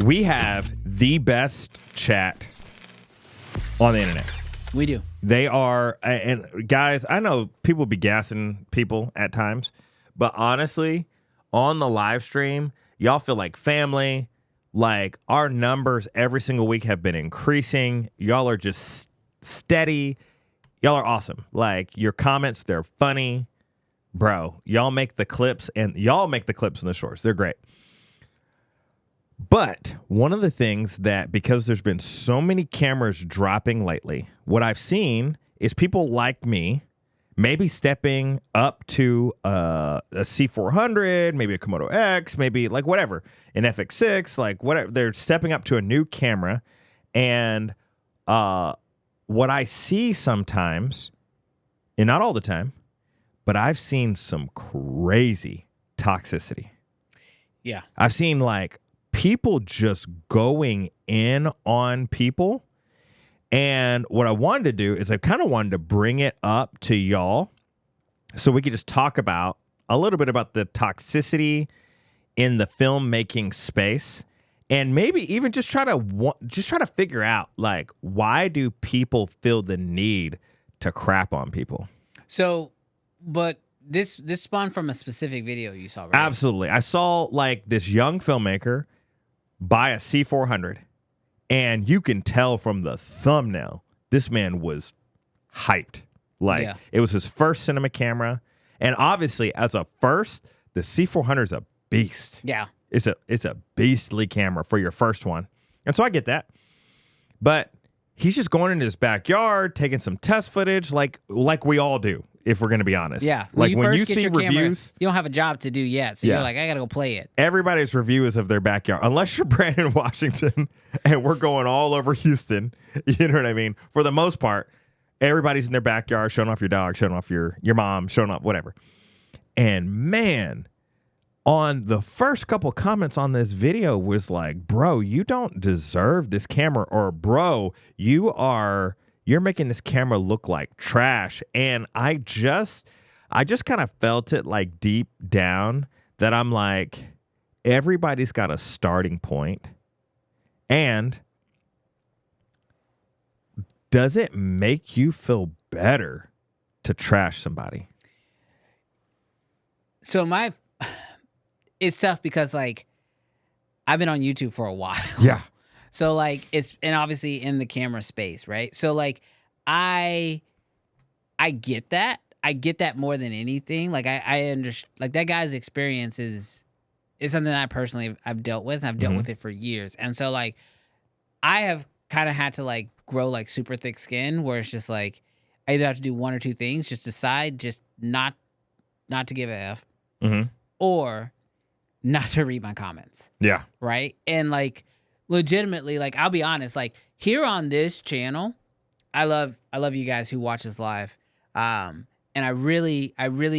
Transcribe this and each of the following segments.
We have the best chat on the internet. We do. They are, and guys, I know people be gassing people at times, but honestly, on the live stream, y'all feel like family. Like, our numbers every single week have been increasing. Y'all are just steady. Y'all are awesome. Like, your comments, they're funny. Bro, y'all make the clips, and y'all make the clips and the shorts. They're great. But one of the things that, because there's been so many cameras dropping lately, what I've seen is people like me maybe stepping up to a C400, maybe a Komodo X, maybe like whatever, an FX6, like whatever. They're stepping up to a new camera. And what I see sometimes, and not all the time, but I've seen some crazy toxicity. Yeah. I've seen like people just going in on people. And what I wanted to do is I kind of wanted to bring it up to y'all so we could just talk about a little bit about the toxicity in the filmmaking space, and maybe even just try to figure out, like, why do people feel the need to crap on people? So, but this spawned from a specific video you saw, right? Absolutely. I saw like this young filmmaker buy a C400, and you can tell from the thumbnail this man was hyped. Like, It was his first cinema camera, and obviously as a first, the C400 is a beast. Yeah. It's a beastly camera for your first one. And so I get that. But he's just going into his backyard, taking some test footage like we all do, if we're going to be honest. Yeah. Like when you get see your reviews, camera, you don't have a job to do yet. So you're like, I got to go play it. Everybody's review is of their backyard. Unless you're Brandon Washington and we're going all over Houston. You know what I mean? For the most part, everybody's in their backyard showing off your dog, showing off your mom, showing off whatever. And man, on the first couple comments on this video was like, bro, you don't deserve this camera, or bro, you're making this camera look like trash. And I just kind of felt it like deep down that I'm like, everybody's got a starting point. And does it make you feel better to trash somebody? So it's tough because, like, I've been on YouTube for a while. Yeah. So, like, and obviously in the camera space, right? So, like, I get that. I get that more than anything. Like, I understand, like, that guy's experience is something that I've dealt with. And I've dealt with it for years. And so, like, I have kind of had to, like, grow, like, super thick skin where it's just, like, I either have to do one or two things. Just decide just not to give a F. Mm-hmm. Or not to read my comments. Yeah. Right? And, like, legitimately, like, I'll be honest, like, here on this channel, I love you guys who watch this live. And I really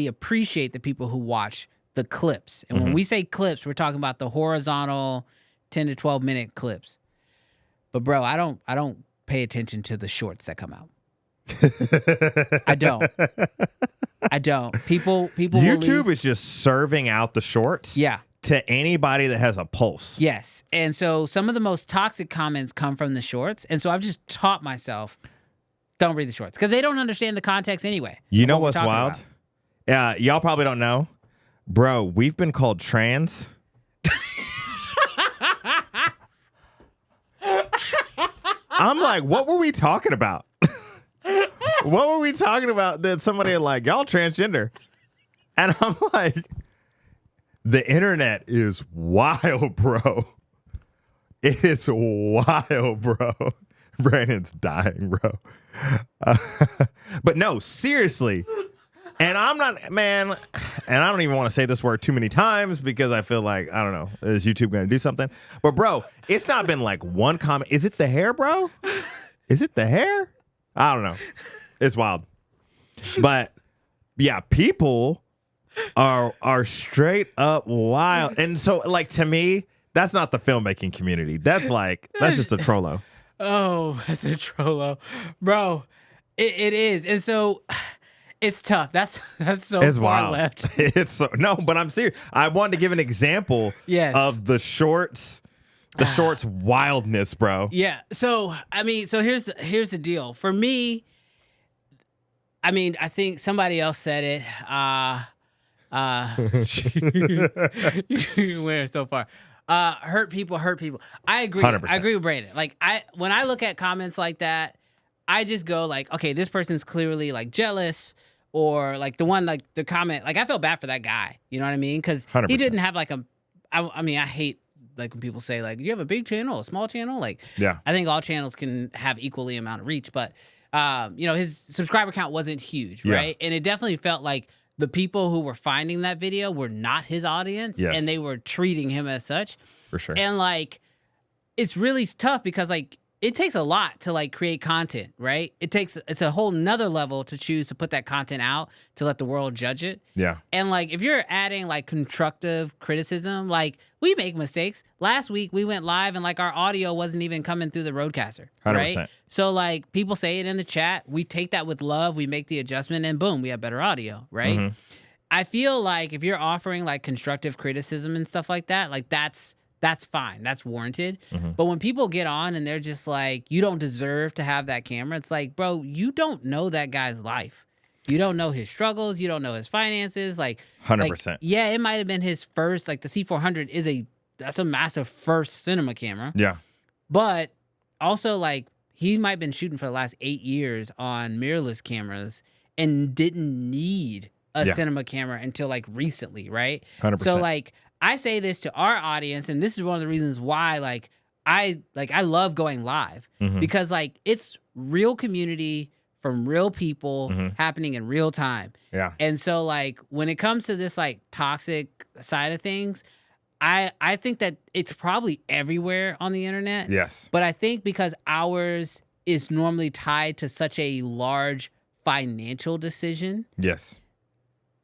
appreciate the people who watch the clips. And when we say clips, we're talking about the horizontal 10 to 12 minute clips. But bro, I don't pay attention to the shorts that come out. I don't. People YouTube is just serving out the shorts. Yeah. To anybody that has a pulse. Yes. And so some of the most toxic comments come from the shorts. And so I've just taught myself, don't read the shorts, because they don't understand the context anyway. You know what's wild? Y'all probably don't know. Bro, we've been called trans. I'm like, what were we talking about? What were we talking about that somebody like, y'all transgender? And I'm like, the internet is wild, bro. It is wild, bro. Brandon's dying, bro. But no, seriously. And I'm not, man, and I don't even want to say this word too many times because I feel like, I don't know, is YouTube going to do something? But bro, it's not been like one comment. Is it the hair, bro? Is it the hair? I don't know. It's wild. But yeah, people are straight up wild. And so, like, to me, that's not the filmmaking community. That's just a trollo. Oh, that's a trollo. Bro, it is. And so it's tough. That's so it's far wild. left. It's so, no, but I'm serious. I wanted to give an example Yes. of the shorts The shorts wildness, bro. Yeah. So I mean, so here's the deal. For me, I mean, I think somebody else said it. You went so far. Hurt people. I agree. 100%. I agree with Brandon. Like when I look at comments like that, I just go like, okay, this person's clearly like jealous, or like the one like the comment. Like I felt bad for that guy. You know what I mean? Because he 100%. didn't have like a. I mean, I hate like when people say like you have a big channel, a small channel. Like Yeah. I think all channels can have equally amount of reach, but you know, his subscriber count wasn't huge, right? And it definitely felt like the people who were finding that video were not his audience, Yes. and they were treating him as such. For sure. And like, it's really tough because like it takes a lot to like create content, right? It's a whole nother level to choose to put that content out to let the world judge it. Yeah. And like, if you're adding like constructive criticism, like we make mistakes. Last week we went live and like our audio wasn't even coming through the roadcaster, 100%. right? So like people say it in the chat, we take that with love, we make the adjustment, and boom, we have better audio, right? Mm-hmm. I feel like if you're offering like constructive criticism and stuff like that, like that's fine. That's warranted. Mm-hmm. But when people get on and they're just like, you don't deserve to have that camera, it's like, bro, you don't know that guy's life. You don't know his struggles. You don't know his finances. Like 100%. Yeah, it might have been his first, like the C400 that's a massive first cinema camera. Yeah. But also like he might have been shooting for the last 8 years on mirrorless cameras and didn't need a cinema camera until like recently, right? 100%. So like, I say this to our audience, and this is one of the reasons why like I love going live, because like it's real community from real people happening in real time. Yeah. And so like when it comes to this like toxic side of things, I think that it's probably everywhere on the internet. Yes. But I think because ours is normally tied to such a large financial decision. Yes.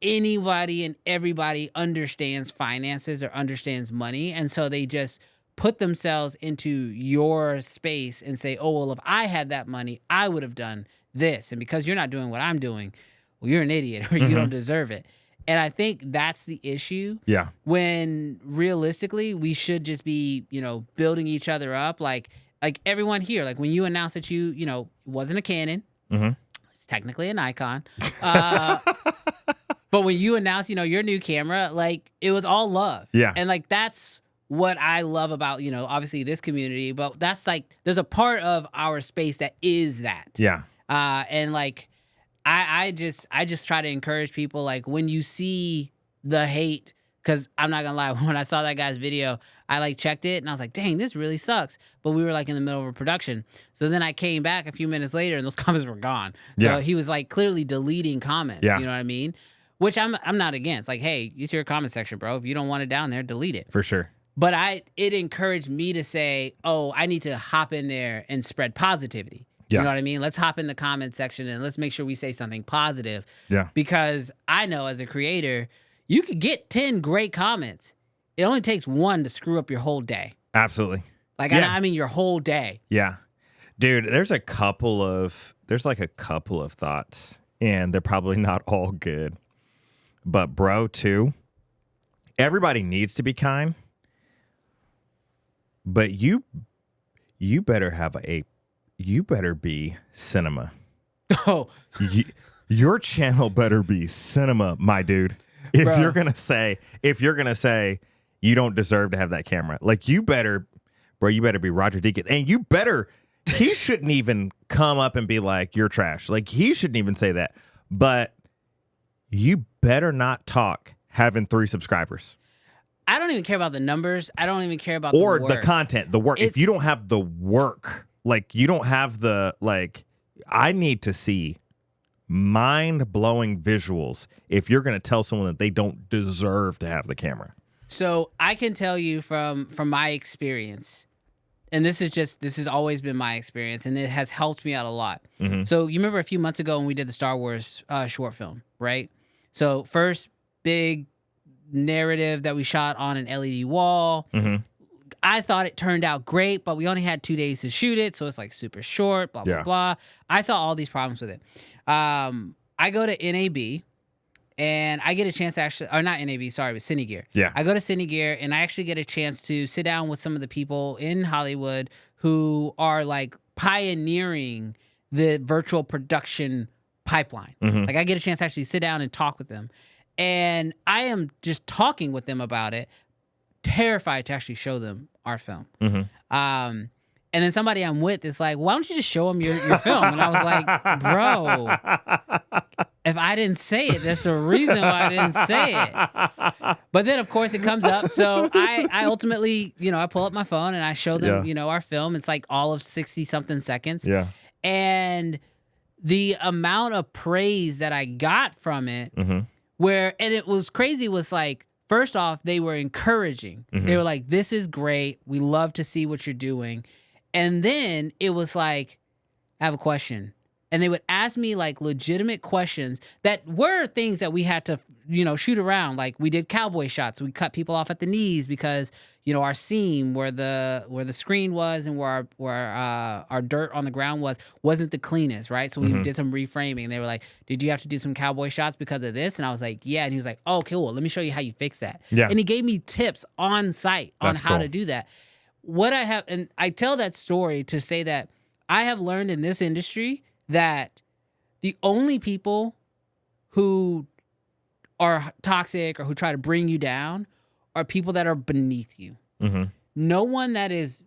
Anybody and everybody understands finances or understands money. And so they just put themselves into your space and say, oh, well, if I had that money, I would have done this. And because you're not doing what I'm doing, well, you're an idiot or you don't deserve it. And I think that's the issue. Yeah. When realistically, we should just be, you know, building each other up. Like everyone here, like when you announced that you know, wasn't a Canon, it's technically a Nikon. But when you announced, you know, your new camera, like it was all love. Yeah. And like that's what I love about, you know, obviously this community, but that's like there's a part of our space that is that. Yeah. And like I just try to encourage people, like when you see the hate, because I'm not gonna lie, when I saw that guy's video, I like checked it and I was like, dang, this really sucks. But we were like in the middle of a production. So then I came back a few minutes later and those comments were gone. Yeah. So he was like clearly deleting comments. Yeah. You know what I mean? Which I'm not against. Like, hey, it's your comment section, bro. If you don't want it down there, delete it. For sure. But it encouraged me to say, oh, I need to hop in there and spread positivity. Yeah. You know what I mean? Let's hop in the comment section and let's make sure we say something positive. Yeah. Because I know as a creator, you could get 10 great comments. It only takes one to screw up your whole day. Absolutely. Like, Yeah. I mean your whole day. Yeah. Dude, there's like a couple of thoughts, and they're probably not all good. But bro, too, everybody needs to be kind. But you better be cinema. Oh, Your channel better be cinema, my dude. If Bro. you're gonna say you don't deserve to have that camera, like you better be Roger Deakins, and he shouldn't even come up and be like, you're trash. Like he shouldn't even say that. But you better not talk having 3 subscribers. I don't even care about the numbers. I don't even care about Or the the work. content, the work. If you don't have the work, like you don't have the, like, I need to see mind-blowing visuals if you're going to tell someone that they don't deserve to have the camera. So I can tell you from my experience, and this has always been my experience, and it has helped me out a lot. Mm-hmm. So you remember a few months ago when we did the Star Wars short film, right? So first big narrative that we shot on an LED wall. Mm-hmm. I thought it turned out great, but we only had 2 days to shoot it, so it's like super short, blah, blah, Yeah. blah. I saw all these problems with it. I go to NAB, and I get a chance to actually, or not NAB, sorry, but Cinegear. Yeah. I go to Cinegear, and I actually get a chance to sit down with some of the people in Hollywood who are like pioneering the virtual production pipeline. Like I get a chance to actually sit down and talk with them. And I am just talking with them about it, terrified to actually show them our film. And then somebody I'm with is like, why don't you just show them your film? And I was like, bro, if I didn't say it, there's a reason why I didn't say it. But then, of course, it comes up. So I ultimately, I pull up my phone and I show them, our film. It's like all of 60-something seconds. Yeah. And the amount of praise that I got from it, and it was crazy, was like, first off, they were encouraging. They were like, this is great. We love to see what you're doing. And then it was like, I have a question. And they would ask me like legitimate questions that were things that we had to, shoot around. Like we did cowboy shots. We cut people off at the knees because, our seam where the screen was and where our dirt on the ground wasn't the cleanest, right? So we did some reframing. They were like, did you have to do some cowboy shots because of this? And I was like, yeah. And he was like, oh, okay, well, let me show you how you fix that. Yeah. And he gave me tips on site on how to do that. What I have, and I tell that story to say that I have learned in this industry that the only people who are toxic or who try to bring you down are people that are beneath you. No one that is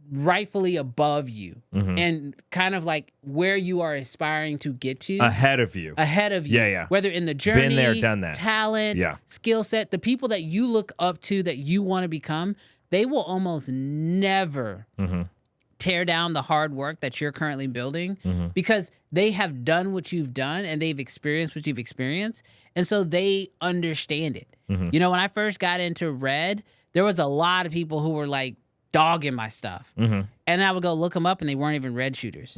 rightfully above you and kind of like where you are aspiring to get to. Ahead of you. Yeah. Whether in the journey, been there, done that. Talent, skill set, the people that you look up to that you want to become, they will almost never tear down the hard work that you're currently building because they have done what you've done and they've experienced what you've experienced. And so they understand it. When I first got into Red, there was a lot of people who were like dogging my stuff. And I would go look them up and they weren't even Red shooters.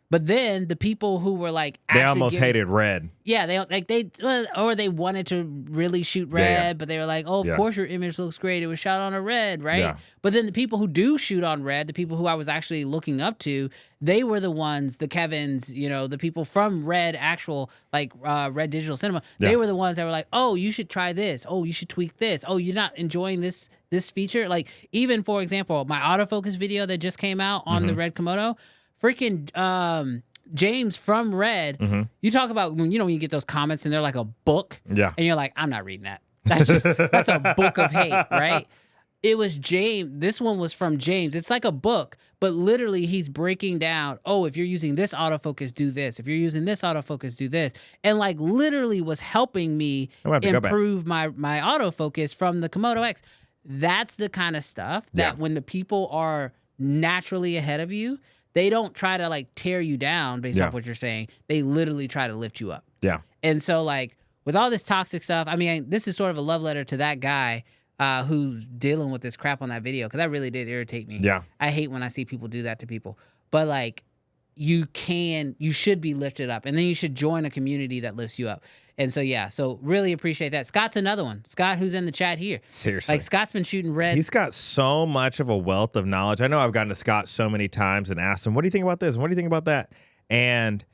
But then the people who were like, they almost hated Red. Yeah, they wanted to really shoot Red, but they were like, oh, of course your image looks great. It was shot on a Red, right? Yeah. But then the people who do shoot on Red, the people who I was actually looking up to, they were the ones, the Kevins, the people from Red actual, like Red Digital Cinema. They were the ones that were like, oh, you should try this. Oh, you should tweak this. Oh, you're not enjoying this feature. Like even, for example, my autofocus video that just came out on the Red Komodo, freaking James from Red, you talk about when you get those comments and they're like a book, and you're like, I'm not reading that. That's a book of hate, right? It was James. This one was from James. It's like a book, but literally he's breaking down, oh, if you're using this autofocus, do this. If you're using this autofocus, do this. And like literally was helping me improve my autofocus from the Komodo X. That's the kind of stuff that when the people are naturally ahead of you, they don't try to like tear you down based off what you're saying. They literally try to lift you up. Yeah. And so like with all this toxic stuff, I mean, this is sort of a love letter to that guy who's dealing with this crap on that video, because that really did irritate me. Yeah. I hate when I see people do that to people. But like you should be lifted up, and then you should join a community that lifts you up. And so, so really appreciate that. Scott's another one. Scott, who's in the chat here. Seriously. Like, Scott's been shooting Red. He's got so much of a wealth of knowledge. I know I've gotten to Scott so many times and asked him, what do you think about this? What do you think about that? And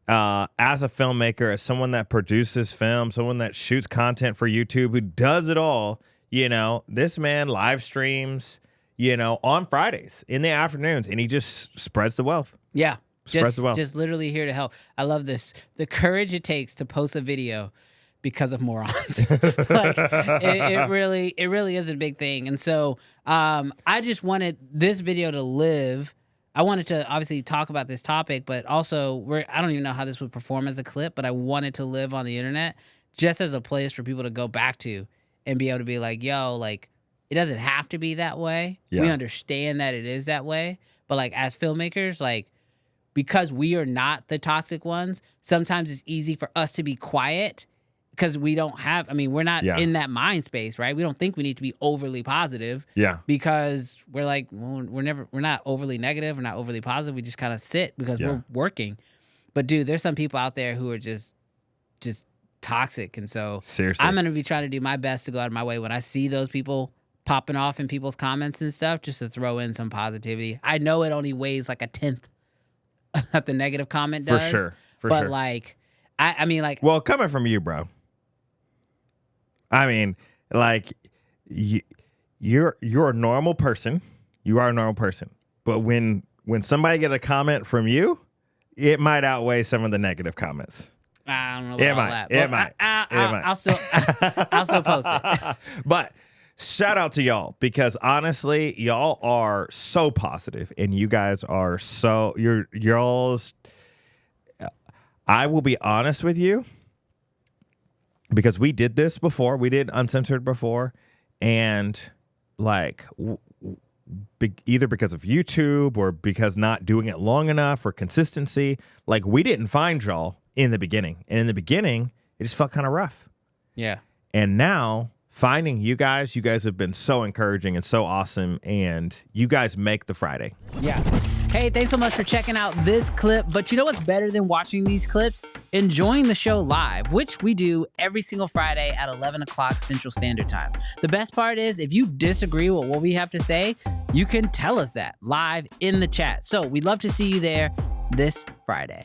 as a filmmaker, as someone that produces film, someone that shoots content for YouTube, who does it all, this man live streams, on Fridays in the afternoons, and he just spreads the wealth. Yeah. Just literally here to help. I love this. The courage it takes to post a video because of morons. Like it really is a big thing. And so I just wanted this video to live. I wanted to obviously talk about this topic, but also I don't even know how this would perform as a clip, but I wanted to live on the internet just as a place for people to go back to and be able to be like, yo, like it doesn't have to be that way. Yeah. We understand that it is that way. But like as filmmakers, like, because we are not the toxic ones, sometimes it's easy for us to be quiet because we don't have, we're not in that mind space, right? We don't think we need to be overly positive. Yeah. Because we're like, well, we're not overly negative. We're not overly positive. We just kind of sit because we're working. But dude, there's some people out there who are just toxic. And so seriously, I'm going to be trying to do my best to go out of my way when I see those people popping off in people's comments and stuff, just to throw in some positivity. I know it only weighs like a 10th that the negative comment does. For sure. But like, I mean, like, well, coming from you, bro. I mean, like, you're a normal person. You are a normal person. But when somebody get a comment from you, it might outweigh some of the negative comments. I don't know about all that. It might. I'll still post it. But shout out to y'all, because honestly, y'all are so positive, and you guys are so y'all's. I will be honest with you, because we did this before. We did Uncensored before, and like either because of YouTube or because not doing it long enough or consistency, like we didn't find y'all in the beginning. And in the beginning, it just felt kind of rough. Yeah. And now finding you guys have been so encouraging and so awesome, and you guys make the Friday. Yeah. Hey, thanks so much for checking out this clip. But you know what's better than watching these clips? Enjoying the show live, which we do every single Friday at 11 o'clock Central Standard Time. The best part is, if you disagree with what we have to say, you can tell us that live in the chat. So we'd love to see you there this Friday.